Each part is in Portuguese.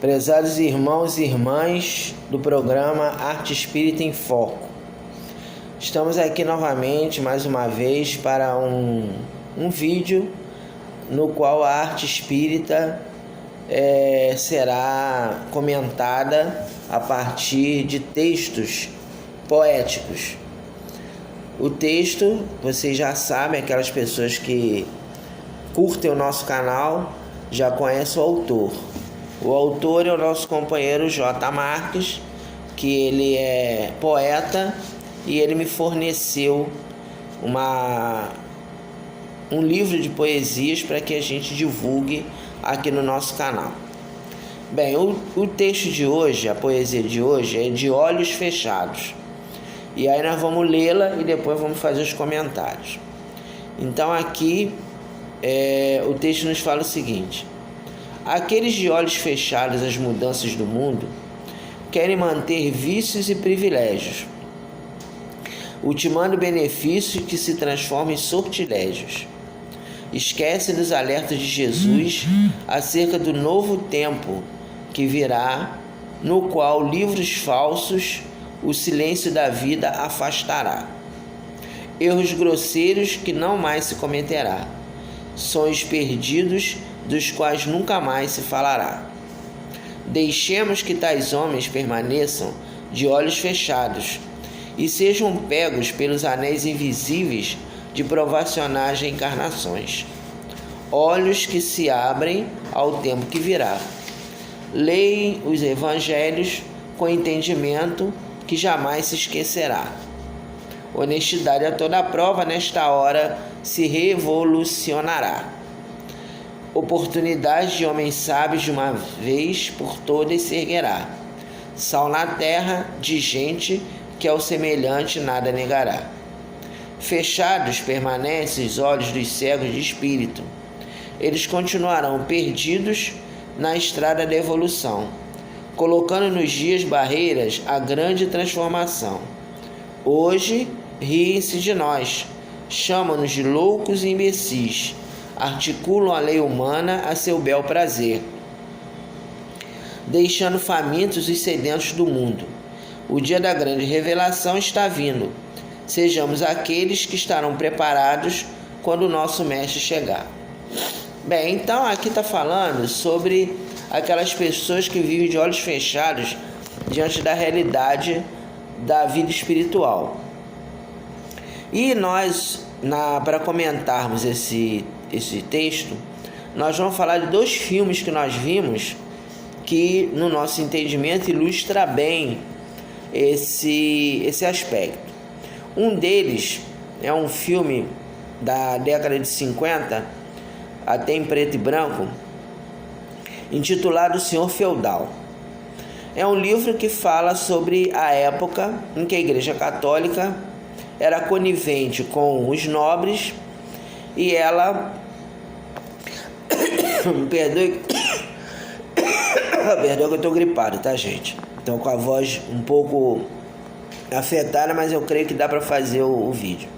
Prezados irmãos e irmãs do programa Arte Espírita em Foco, estamos aqui novamente, mais uma vez, para um vídeo no qual a arte espírita será comentada a partir de textos poéticos. O texto, vocês já sabem, aquelas pessoas que curtem o nosso canal já conhecem o autor. O autor é o nosso companheiro J. Marques, que ele é poeta e ele me forneceu um livro de poesias para que a gente divulgue aqui no nosso canal. Bem, o texto de hoje, a poesia de hoje é De Olhos Fechados. E aí nós vamos lê-la e depois vamos fazer os comentários. Então aqui o texto nos fala o seguinte: aqueles de olhos fechados às mudanças do mundo querem manter vícios e privilégios, ultimando benefícios que se transformam em sortilégios. Esquecem dos alertas de Jesus acerca do novo tempo que virá, no qual livros falsos o silêncio da vida afastará. Erros grosseiros que não mais se cometerá. Sonhos perdidos dos quais nunca mais se falará. Deixemos que tais homens permaneçam de olhos fechados e sejam pegos pelos anéis invisíveis de provacionais reencarnações. Olhos que se abrem ao tempo que virá. Leem os evangelhos com entendimento que jamais se esquecerá. Honestidade a toda prova nesta hora se revolucionará. Oportunidade de homens sábios de uma vez por todas se erguerá. Sal na terra de gente que ao semelhante nada negará. Fechados permanecem os olhos dos cegos de espírito. Eles continuarão perdidos na estrada da evolução, colocando nos dias barreiras à grande transformação. Hoje riem-se de nós, chamam-nos de loucos e imbecis, articulam a lei humana a seu bel prazer, deixando famintos os sedentos do mundo. O dia da grande revelação está vindo. Sejamos aqueles que estarão preparados quando o nosso mestre chegar. Bem, então aqui está falando sobre aquelas pessoas que vivem de olhos fechados diante da realidade da vida espiritual. E nós, para comentarmos esse texto, nós vamos falar de dois filmes que nós vimos que, no nosso entendimento, ilustra bem esse aspecto. Um deles é um filme da década de 50, até em preto e branco, intitulado O Senhor Feudal. É um livro que fala sobre a época em que a Igreja Católica era conivente com os nobres e ela... Perdoe que eu estou gripado, tá, gente? Então com a voz um pouco afetada, mas eu creio que dá para fazer o vídeo.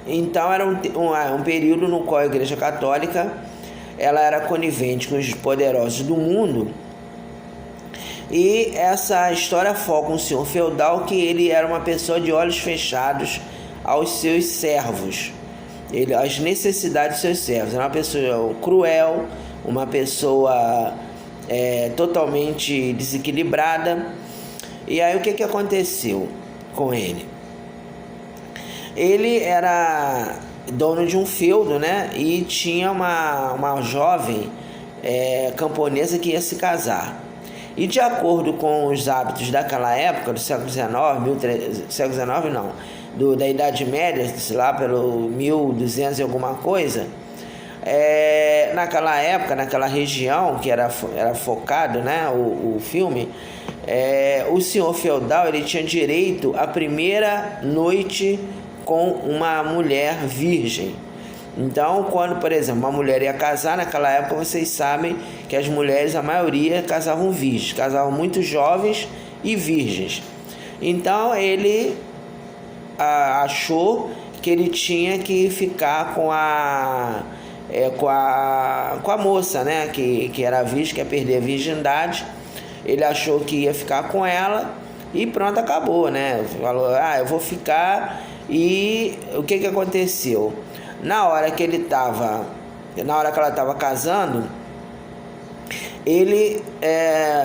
Então era um período no qual a Igreja Católica ela era conivente com os poderosos do mundo. E essa história foca um senhor feudal que ele era uma pessoa de olhos fechados aos seus servos, às necessidades dos seus servos. Era uma pessoa cruel, uma pessoa totalmente desequilibrada. E aí o que aconteceu com ele? Ele era dono de um feudo, né? E tinha uma jovem camponesa que ia se casar. E de acordo com os hábitos daquela época, do século XIX, da Idade Média, sei lá, pelo 1200 e alguma coisa, naquela época, naquela região que era focado, né, o filme, o senhor feudal ele tinha direito à primeira noite com uma mulher virgem. Então, quando, por exemplo, uma mulher ia casar, naquela época vocês sabem que as mulheres, a maioria, casavam virgens, casavam muito jovens e virgens. Então, ele achou que ele tinha que ficar com a com a moça, né? Que era virgem, que ia perder a virgindade. Ele achou que ia ficar com ela e pronto, acabou, né? Falou, eu vou ficar. E o que aconteceu? Na hora que ela estava casando, ele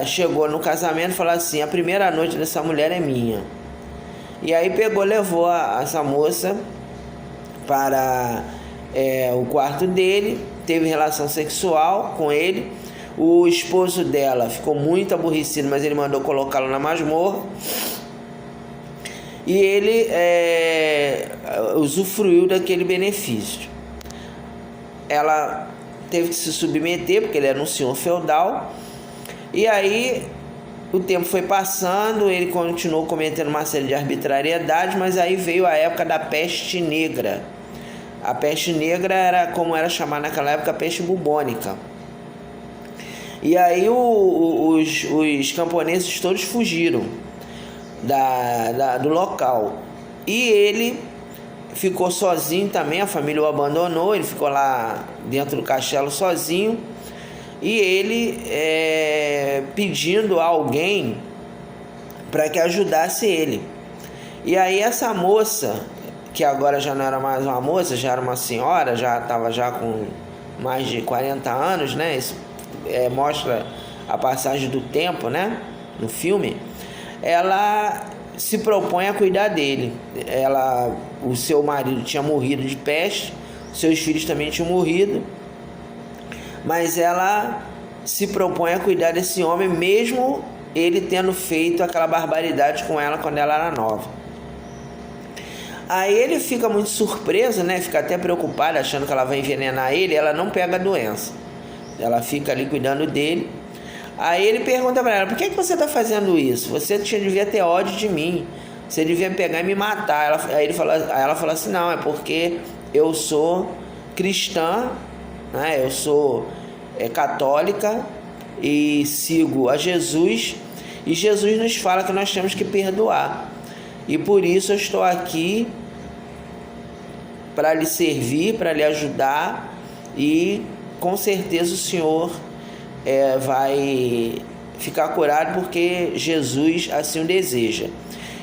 chegou no casamento e falou assim: a primeira noite dessa mulher é minha. E aí levou essa moça para o quarto dele, teve relação sexual com ele. O esposo dela ficou muito aborrecido, mas ele mandou colocá-lo na masmorra. E ele usufruiu daquele benefício. Ela teve que se submeter, porque ele era um senhor feudal. E aí o tempo foi passando, ele continuou cometendo uma série de arbitrariedades, mas aí veio a época da peste negra. A peste negra era, como era chamada naquela época, a peste bubônica. E aí os camponeses todos fugiram do local. E ele ficou sozinho também, a família o abandonou, ele ficou lá dentro do castelo sozinho. E ele pedindo a alguém para que ajudasse ele. E aí essa moça, que agora já não era mais uma moça, já era uma senhora, já estava já com mais de 40 anos, né? Isso mostra a passagem do tempo, né? No filme. Ela se propõe a cuidar dele. O seu marido tinha morrido de peste, seus filhos também tinham morrido, mas ela se propõe a cuidar desse homem, mesmo ele tendo feito aquela barbaridade com ela quando ela era nova. Aí ele fica muito surpreso, né? Fica até preocupado, achando que ela vai envenenar ele. Ela não pega a doença, ela fica ali cuidando dele. Aí ele pergunta para ela: por que você está fazendo isso? Você devia ter ódio de mim, você devia pegar e me matar. Aí ela fala assim: não, é porque eu sou cristã, né? Eu sou católica e sigo a Jesus, e Jesus nos fala que nós temos que perdoar, e por isso eu estou aqui para lhe servir, para lhe ajudar, e com certeza o Senhor vai ficar curado, porque Jesus assim o deseja.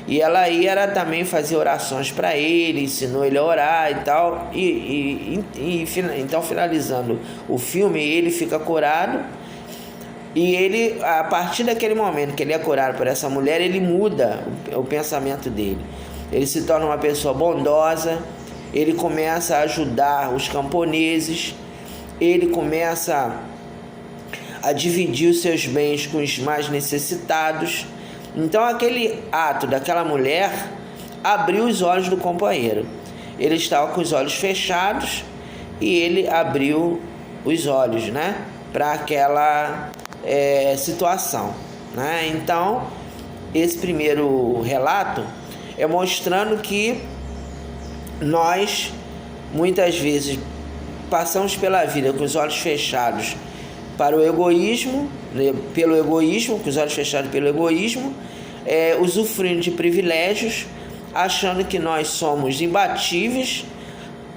E ela ia também fazer orações para ele, ensinou ele a orar e tal. Então, finalizando o filme, ele fica curado. E ele, a partir daquele momento que ele é curado por essa mulher, ele muda o pensamento dele. Ele se torna uma pessoa bondosa, ele começa a ajudar os camponeses, ele começa a dividir os seus bens com os mais necessitados. Então aquele ato daquela mulher abriu os olhos do companheiro. Ele estava com os olhos fechados e ele abriu os olhos, né, para aquela situação, né? Então esse primeiro relato é mostrando que nós muitas vezes passamos pela vida com os olhos fechados para o egoísmo, pelo egoísmo, com os olhos fechados pelo egoísmo, usufruindo de privilégios, achando que nós somos imbatíveis,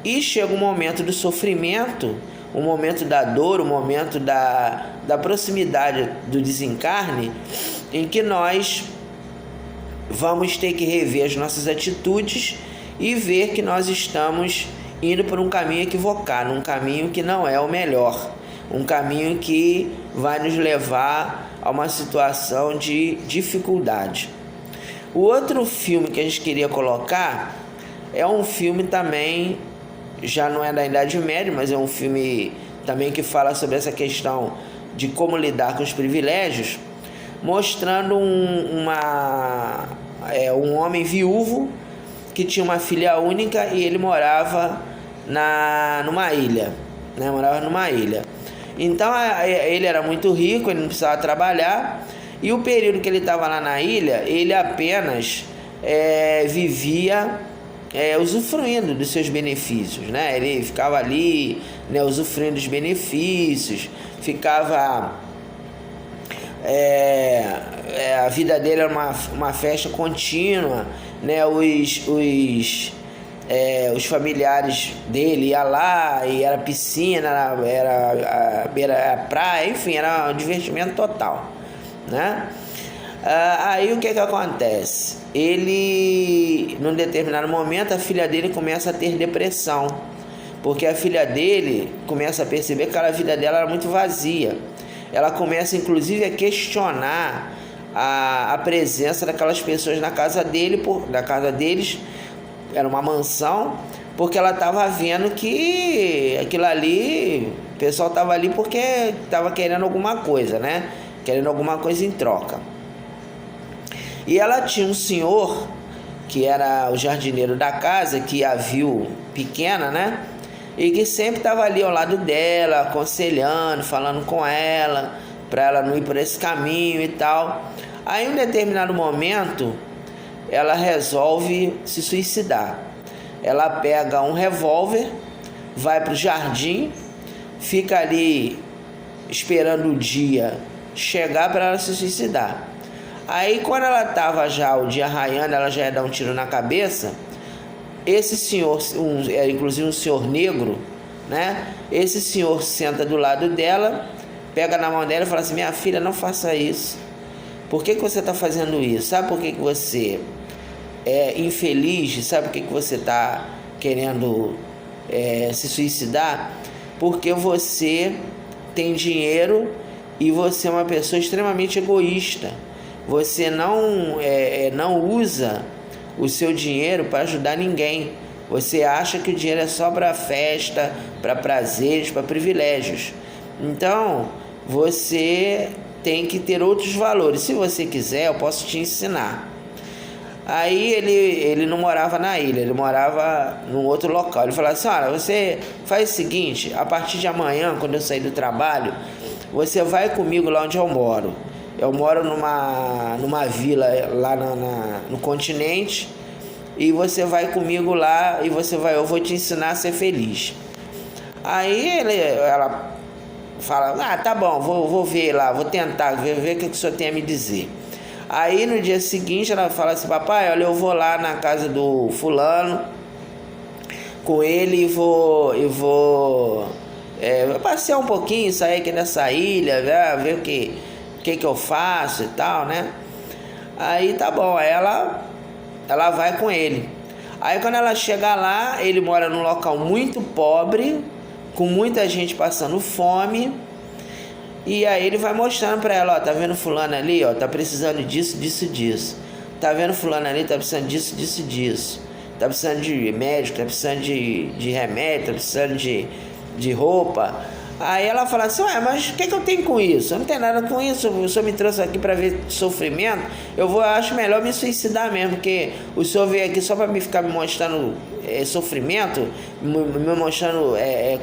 e chega um momento do sofrimento, o momento da dor, o momento da proximidade do desencarne, em que nós vamos ter que rever as nossas atitudes e ver que nós estamos indo por um caminho equivocado, um caminho que não é o melhor, um caminho que vai nos levar a uma situação de dificuldade. O outro filme que a gente queria colocar é um filme também, já não é da Idade Média, mas é um filme também que fala sobre essa questão de como lidar com os privilégios, mostrando um homem viúvo que tinha uma filha única e ele morava numa ilha, né? Morava numa ilha. Então ele era muito rico, ele não precisava trabalhar, e o período que ele estava lá na ilha, ele apenas vivia usufruindo dos seus benefícios, né? Ele ficava ali, né, usufruindo dos benefícios, ficava... a vida dele era uma festa contínua, né? os familiares dele iam lá, e era piscina, era a praia, enfim, era um divertimento total, né? Aí o que acontece? Ele, num determinado momento, a filha dele começa a ter depressão, porque a filha dele começa a perceber que a vida dela era muito vazia. Ela começa, inclusive, a questionar a presença daquelas pessoas na casa dele, na casa deles, era uma mansão, porque ela estava vendo que aquilo ali, o pessoal estava ali porque estava querendo alguma coisa, né? Querendo alguma coisa em troca. E ela tinha um senhor, que era o jardineiro da casa, que a viu pequena, né? E que sempre estava ali ao lado dela, aconselhando, falando com ela, para ela não ir por esse caminho e tal. Aí, em um determinado momento, ela resolve se suicidar. Ela pega um revólver, vai para o jardim, fica ali esperando o dia chegar para ela se suicidar. Aí, quando ela estava já o dia raiando, ela já ia dar um tiro na cabeça. Esse senhor, inclusive um senhor negro, né? Esse senhor senta do lado dela, pega na mão dela e fala assim: minha filha, não faça isso. Por que você está fazendo isso? Sabe por que você é infeliz? Sabe por que você está querendo se suicidar? Porque você tem dinheiro e você é uma pessoa extremamente egoísta. Você não usa o seu dinheiro para ajudar ninguém. Você acha que o dinheiro é só para festa, para prazeres, para privilégios. Então, você tem que ter outros valores. Se você quiser, eu posso te ensinar. Aí ele não morava na ilha, ele morava num outro local. Ele falou assim: olha, você faz o seguinte, a partir de amanhã, quando eu sair do trabalho, você vai comigo lá onde eu moro. Eu moro numa vila lá no continente, e você vai comigo lá e eu vou te ensinar a ser feliz. Aí ela fala: tá bom, vou ver lá, vou tentar ver o que o senhor tem a me dizer. Aí no dia seguinte ela fala assim: papai, olha, eu vou lá na casa do fulano com ele e vou passear um pouquinho, sair aqui nessa ilha, ver o que eu faço e tal, né? Aí tá bom, aí ela vai com ele. Aí quando ela chega lá, ele mora num local muito pobre, com muita gente passando fome. E aí ele vai mostrando pra ela: ó, tá vendo fulano ali, ó, tá precisando disso, disso, disso. Tá vendo fulano ali, tá precisando disso, disso, disso. Tá precisando de médico, tá precisando de remédio, tá precisando de roupa. Aí ela fala assim: ué, mas o que eu tenho com isso? Eu não tenho nada com isso, o senhor me trouxe aqui para ver sofrimento, acho melhor me suicidar mesmo, porque o senhor veio aqui só para ficar me mostrando sofrimento, me mostrando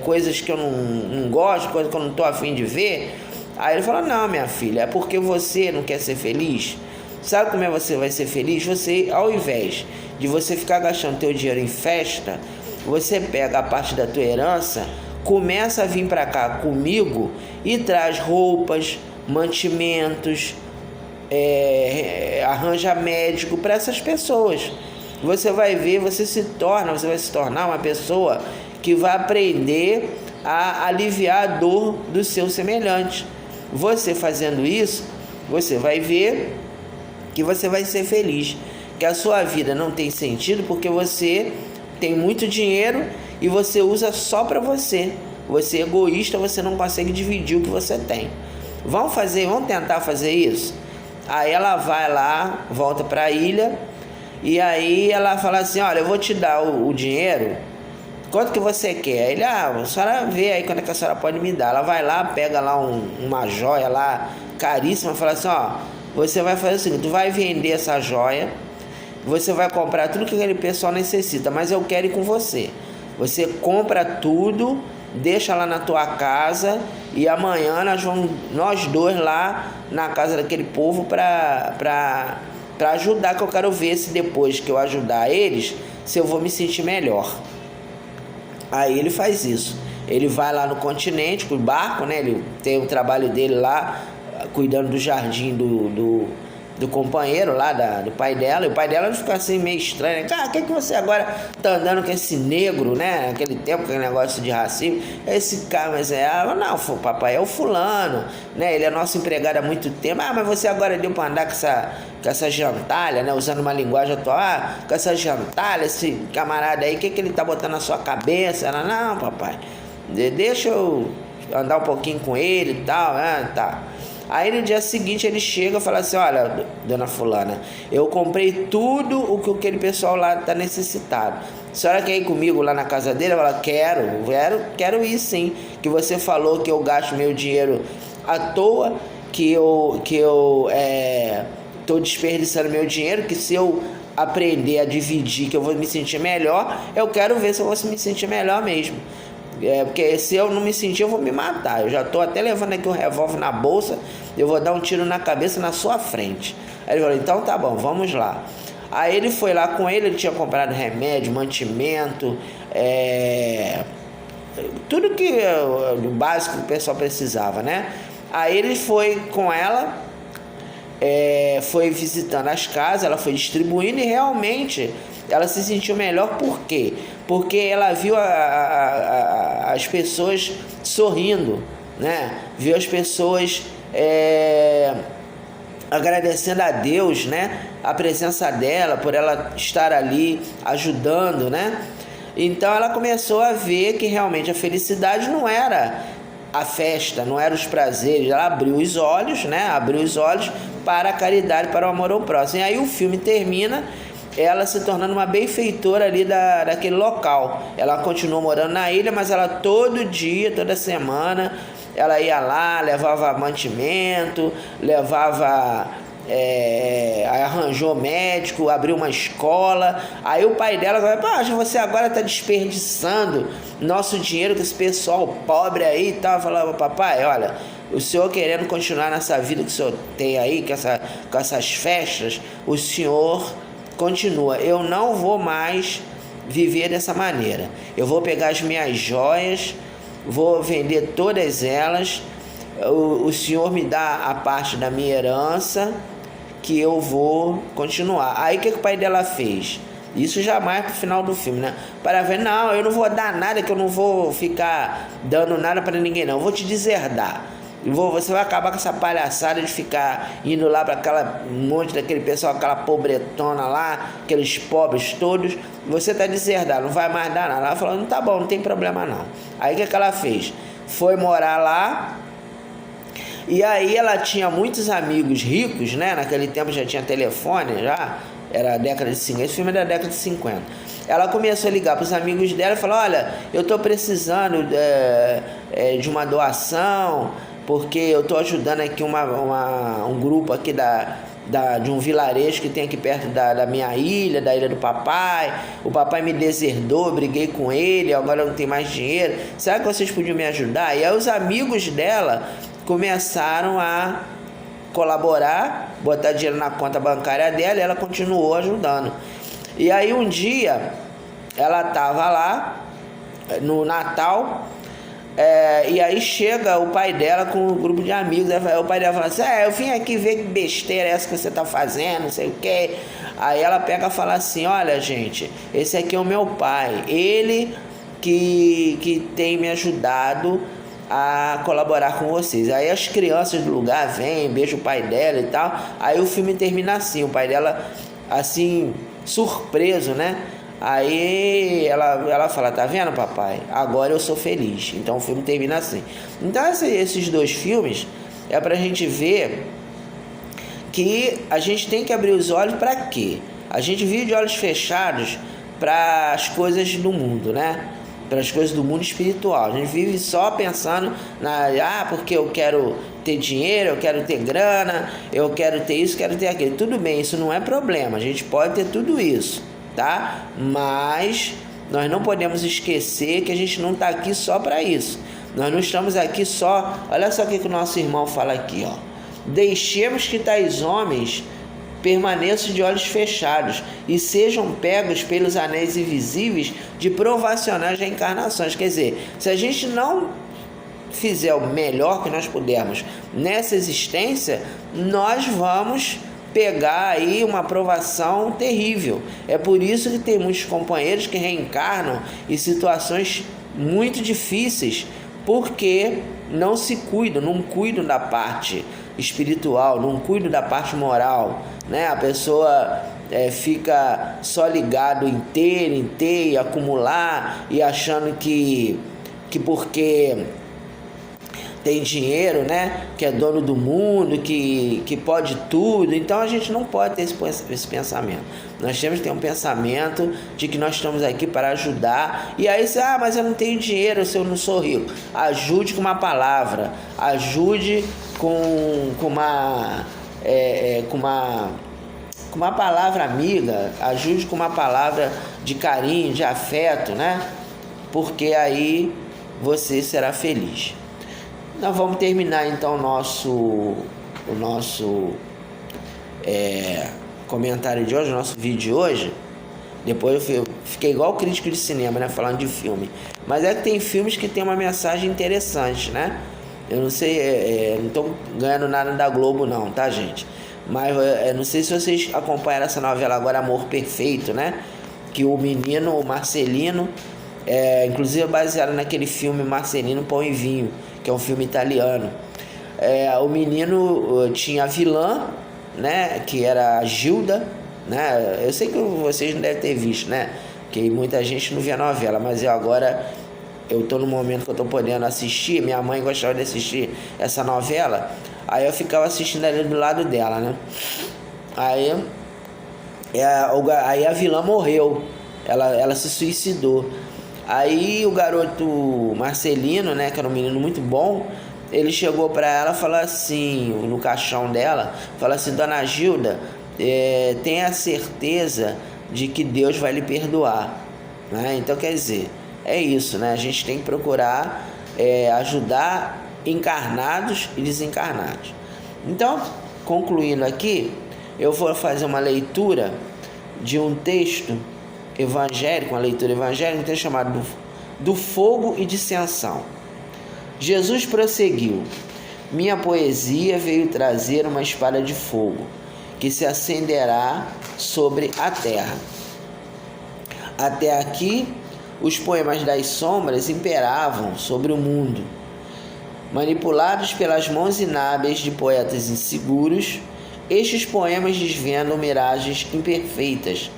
coisas que eu não gosto, coisas que eu não estou a fim de ver. Aí ele fala: não, minha filha, é porque você não quer ser feliz. Sabe como você vai ser feliz? Você, ao invés de você ficar gastando teu dinheiro em festa, você pega a parte da tua herança, começa a vir para cá comigo e traz roupas, mantimentos, arranja médico para essas pessoas. Você vai ver, você vai se tornar uma pessoa que vai aprender a aliviar a dor do seu semelhante. Você fazendo isso, você vai ver que você vai ser feliz, que a sua vida não tem sentido porque você tem muito dinheiro e você usa só para você. Você é egoísta, você não consegue dividir o que você tem. Vamos tentar fazer isso? Aí ela vai lá, volta para a ilha, e aí ela fala assim: olha, eu vou te dar o dinheiro, quanto que você quer? Ele: a senhora vê aí quando é que a senhora pode me dar. Ela vai lá, pega lá uma joia lá, caríssima, fala assim: ó, você vai fazer o seguinte, tu vai vender essa joia, você vai comprar tudo que aquele pessoal necessita, mas eu quero ir com você. Você compra tudo, deixa lá na tua casa, e amanhã nós dois lá na casa daquele povo para ajudar, que eu quero ver se depois que eu ajudar eles, se eu vou me sentir melhor. Aí ele faz isso. Ele vai lá no continente com o barco, né? Ele tem o trabalho dele lá, cuidando do jardim do companheiro lá, do pai dela, e o pai dela fica assim meio estranho, né? Cara, o que você agora tá andando com esse negro, né? Naquele tempo, aquele negócio de racismo, esse cara, mas não, papai, é o fulano, né? Ele é nosso empregado há muito tempo, mas você agora deu pra andar com essa gentalha, né? Usando uma linguagem atual, com essa gentalha, esse camarada aí, o que ele tá botando na sua cabeça? Ela, não, papai, deixa eu andar um pouquinho com ele e tal, né? Tá. Aí no dia seguinte ele chega e fala assim, olha, dona fulana, eu comprei tudo o que aquele pessoal lá está necessitado. A senhora quer ir comigo lá na casa dele? Ela fala, quero ir sim, que você falou que eu gasto meu dinheiro à toa, que eu tô desperdiçando meu dinheiro, que se eu aprender a dividir, que eu vou me sentir melhor, eu quero ver se eu vou me sentir melhor mesmo. Porque se eu não me sentir, eu vou me matar. Eu já estou até levando aqui o revólver na bolsa, eu vou dar um tiro na cabeça na sua frente. Aí ele falou, então tá bom, vamos lá. Aí ele foi lá com ele tinha comprado remédio, mantimento, tudo que o básico que o pessoal precisava, né? Aí ele foi com ela, foi visitando as casas, ela foi distribuindo e realmente ela se sentiu melhor. Por quê? Porque ela viu as pessoas sorrindo, né? Viu as pessoas agradecendo a Deus, né? A presença dela, por ela estar ali ajudando, né? Então ela começou a ver que realmente a felicidade não era a festa, não era os prazeres. Ela abriu os olhos, né? Abriu os olhos para a caridade, para o amor ao próximo. E aí o filme termina ela se tornando uma benfeitora ali daquele local. Ela continuou morando na ilha, mas ela todo dia, toda semana, ela ia lá, levava mantimento, arranjou médico, abriu uma escola. Aí o pai dela falou, você agora está desperdiçando nosso dinheiro com esse pessoal pobre aí e tal. Falava, papai, olha, o senhor querendo continuar nessa vida que o senhor tem aí, com essas festas, o senhor continua. Eu não vou mais viver dessa maneira. Eu vou pegar as minhas joias, vou vender todas elas, o senhor me dá a parte da minha herança, que eu vou continuar. Aí o que o pai dela fez? Isso jamais pro final do filme, né? Para ver, não, eu não vou dar nada, que eu não vou ficar dando nada para ninguém, não. Eu vou te deserdar. Você vai acabar com essa palhaçada de ficar indo lá para aquela monte daquele pessoal, aquela pobretona lá, aqueles pobres todos. Você tá deserdado, não vai mais dar nada. Ela falou, não, tá bom, não tem problema não. Aí o que ela fez? Foi morar lá. E aí ela tinha muitos amigos ricos, né? Naquele tempo já tinha telefone, já era a década de 50, esse filme é da década de 50. Ela começou a ligar para os amigos dela e falou, olha, eu estou precisando de uma doação, porque eu estou ajudando aqui um grupo aqui de um vilarejo que tem aqui perto da minha ilha, da ilha do papai. O papai me deserdou, eu briguei com ele, agora eu não tenho mais dinheiro. Será que vocês podiam me ajudar? E aí os amigos dela começaram a colaborar, botar dinheiro na conta bancária dela, e ela continuou ajudando. E aí um dia ela estava lá no Natal, e aí chega o pai dela com um grupo de amigos. O pai dela fala assim, eu vim aqui ver que besteira é essa que você está fazendo, não sei o que. Aí ela pega e fala assim, olha gente, esse aqui é o meu pai, ele que tem me ajudado a colaborar com vocês. Aí as crianças do lugar vêm, beijam o pai dela e tal. Aí o filme termina assim, o pai dela assim, surpreso, né? Aí ela fala, tá vendo papai? Agora eu sou feliz. Então o filme termina assim. Então esses dois filmes é pra gente ver que a gente tem que abrir os olhos para quê? A gente vive de olhos fechados para as coisas do mundo, né? Para as coisas do mundo espiritual. A gente vive só pensando porque eu quero ter dinheiro, eu quero ter grana, eu quero ter isso, quero ter aquilo. Tudo bem, isso não é problema, a gente pode ter tudo isso, tá? Mas nós não podemos esquecer que a gente não está aqui só para isso. Nós não estamos aqui só... Olha só o que o nosso irmão fala aqui, ó. Deixemos que tais homens permaneçam de olhos fechados e sejam pegos pelos anéis invisíveis de provacionais reencarnações. Quer dizer, se a gente não fizer o melhor que nós pudermos nessa existência, nós vamos pegar aí uma provação terrível. É por isso que tem muitos companheiros que reencarnam em situações muito difíceis, porque não se cuidam, não cuidam da parte espiritual, não cuidam da parte moral, né? A pessoa fica só ligado em ter, acumular, e achando que porque tem dinheiro, né, que é dono do mundo, que pode tudo. Então a gente não pode ter esse pensamento. Nós temos que ter um pensamento de que nós estamos aqui para ajudar. E aí você, mas eu não tenho dinheiro, se eu não sou rico. Ajude com uma palavra, ajude com uma palavra amiga, ajude com uma palavra de carinho, de afeto, né? Porque aí você será feliz. Nós vamos terminar então o nosso comentário de hoje, o nosso vídeo de hoje. Depois eu fiquei igual crítico de cinema, né? Falando de filme. Mas é que tem filmes que tem uma mensagem interessante, né? Eu não sei, não estou ganhando nada da Globo não, tá, gente? Mas não sei se vocês acompanharam essa novela agora, Amor Perfeito, né? Que o menino, o Marcelino, inclusive é baseado naquele filme Marcelino Pão e Vinho, que é um filme italiano. O menino tinha a vilã, né? Que era a Gilda, né? Eu sei que vocês não devem ter visto, né? Que muita gente não vê a novela, mas eu tô no momento que eu tô podendo assistir. Minha mãe gostava de assistir essa novela, aí eu ficava assistindo ali do lado dela, né? Aí a vilã morreu, ela se suicidou. Aí o garoto Marcelino, né, que era um menino muito bom, ele chegou para ela e falou assim, no caixão dela, falou assim: Dona Gilda, tenha certeza de que Deus vai lhe perdoar, né? Então, quer dizer, é isso, né? A gente tem que procurar ajudar encarnados e desencarnados. Então, concluindo aqui, eu vou fazer uma leitura de um texto evangélico, uma leitura evangélica, um texto chamado do Fogo e Dissensão. Jesus prosseguiu: minha poesia veio trazer uma espada de fogo que se acenderá sobre a terra. Até aqui, os poemas das sombras imperavam sobre o mundo. Manipulados pelas mãos inábeis de poetas inseguros, estes poemas desvendam miragens imperfeitas,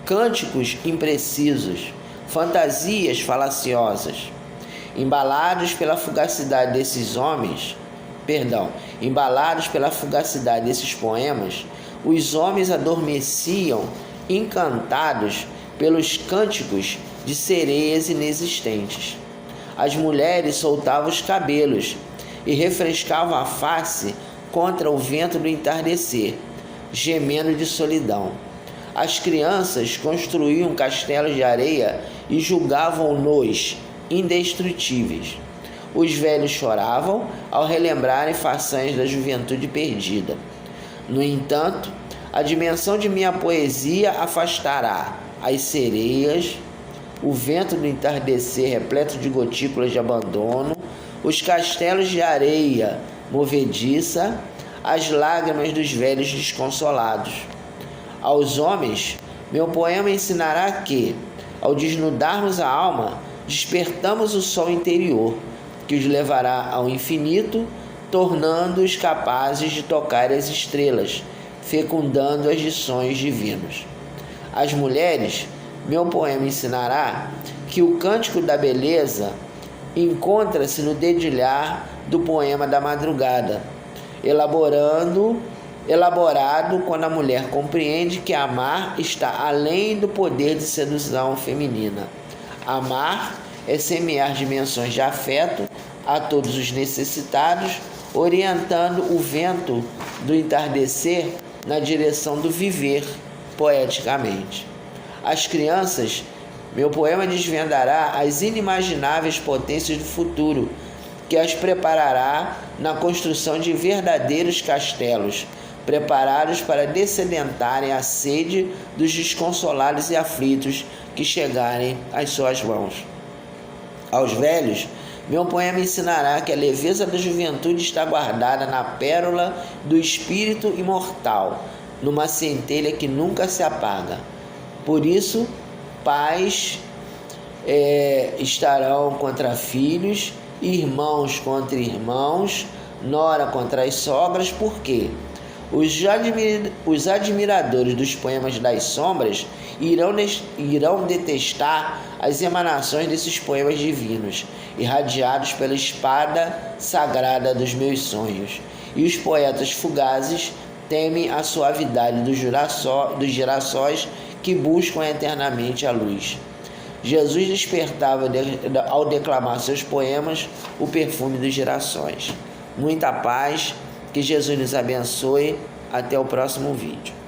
cânticos imprecisos, fantasias falaciosas. Embalados pela fugacidade desses poemas, os homens adormeciam, encantados pelos cânticos de sereias inexistentes. As mulheres soltavam os cabelos e refrescavam a face contra o vento do entardecer, gemendo de solidão. As crianças construíam castelos de areia e julgavam-nos indestrutíveis. Os velhos choravam ao relembrarem façanhas da juventude perdida. No entanto, a dimensão de minha poesia afastará as sereias, o vento do entardecer repleto de gotículas de abandono, os castelos de areia movediça, as lágrimas dos velhos desconsolados. Aos homens, meu poema ensinará que, ao desnudarmos a alma, despertamos o sol interior, que os levará ao infinito, tornando-os capazes de tocar as estrelas, fecundando as de sonhos divinos. Às mulheres, meu poema ensinará que o cântico da beleza encontra-se no dedilhar do poema da madrugada, elaborado quando a mulher compreende que amar está além do poder de sedução feminina. Amar é semear dimensões de afeto a todos os necessitados, orientando o vento do entardecer na direção do viver poeticamente. Às crianças, meu poema desvendará as inimagináveis potências do futuro, que as preparará na construção de verdadeiros castelos, preparados para descedentarem a sede dos desconsolados e aflitos que chegarem às suas mãos. Aos velhos, meu poema ensinará que a leveza da juventude está guardada na pérola do espírito imortal, numa centelha que nunca se apaga. Por isso, pais estarão contra filhos, irmãos contra irmãos, nora contra as sogras. Por quê? Os admiradores dos poemas das sombras irão detestar as emanações desses poemas divinos, irradiados pela espada sagrada dos meus sonhos. E os poetas fugazes temem a suavidade dos girassóis que buscam eternamente a luz. Jesus despertava ao declamar seus poemas o perfume dos girassóis. Muita paz, que Jesus nos abençoe. Até o próximo vídeo.